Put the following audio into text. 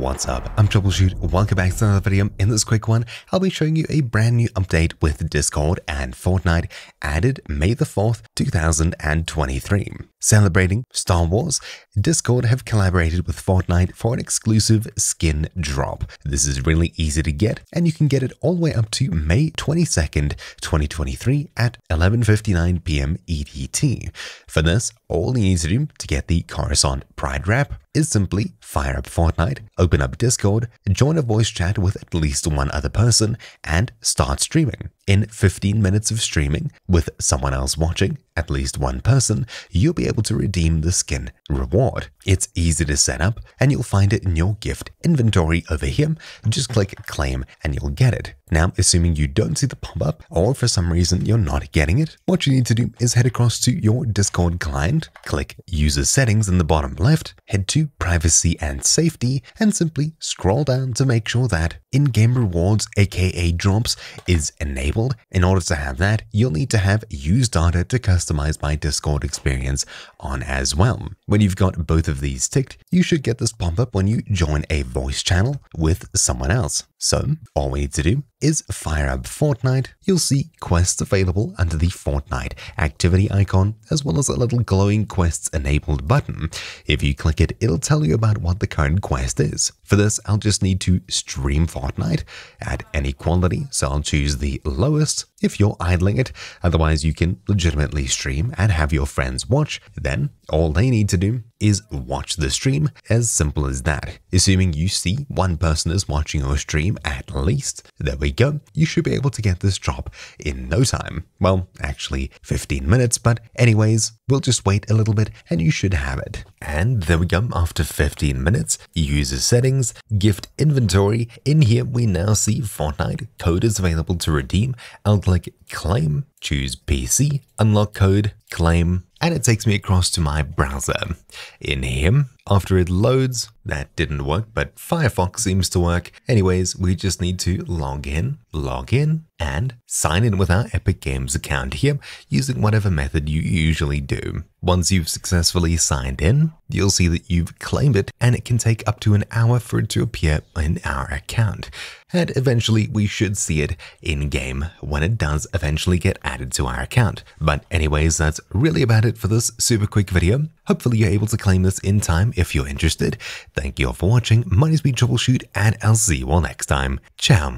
What's up? I'm Troubleshoot. Welcome back to another video. In this quick one, I'll be showing you a brand new update with Discord and Fortnite added May the 4th, 2023. Celebrating Star Wars, Discord have collaborated with Fortnite for an exclusive skin drop. This is really easy to get, and you can get it all the way up to May 22nd, 2023 at 11:59 p.m. EDT. For this, all you need to do to get the Coruscant Pride wrap is simply fire up Fortnite, open up Discord, join a voice chat with at least one other person, and start streaming. In 15 minutes of streaming, with someone else watching, at least one person, you'll be able to redeem the skin reward. It's easy to set up, and you'll find it in your gift inventory over here. Just click claim and you'll get it. Now, assuming you don't see the pop-up, or for some reason you're not getting it, what you need to do is head across to your Discord client, click user settings in the bottom left, head to privacy and safety, and simply scroll down to make sure that in-game rewards, aka drops, is enabled. In order to have that, you'll need to have use data to customize my Discord experience on as well. When you've got both of these ticked, you should get this pop-up when you join a voice channel with someone else. So, all we need to do is fire up Fortnite. You'll see quests available under the Fortnite activity icon, as well as a little glowing quests enabled button. If you click it, it'll tell you about what the current quest is. For this, I'll just need to stream Fortnite at any quality, so I'll choose the lowest if you're idling it. Otherwise, you can legitimately stream and have your friends watch. Then, all they need to do is watch the stream, as simple as that. Assuming you see one person is watching your stream at least, there we go. You should be able to get this drop in no time. Well, actually 15 minutes, but anyways, we'll just wait a little bit and you should have it. And there we go. After 15 minutes, user settings, gift inventory. In here, we now see Fortnite code is available to redeem. I'll click claim, choose PC, unlock code, claim, and it takes me across to my browser. In here, after it loads, that didn't work, but Firefox seems to work. Anyways, we just need to log in, and sign in with our Epic Games account here using whatever method you usually do. Once you've successfully signed in, you'll see that you've claimed it, and it can take up to an hour for it to appear in our account. And eventually we should see it in-game when it does eventually get added to our account. But anyways, that's really about it for this super quick video. Hopefully you're able to claim this in time if you're interested. Thank you all for watching. My name's been Troubleshoot, and I'll see you all next time. Ciao.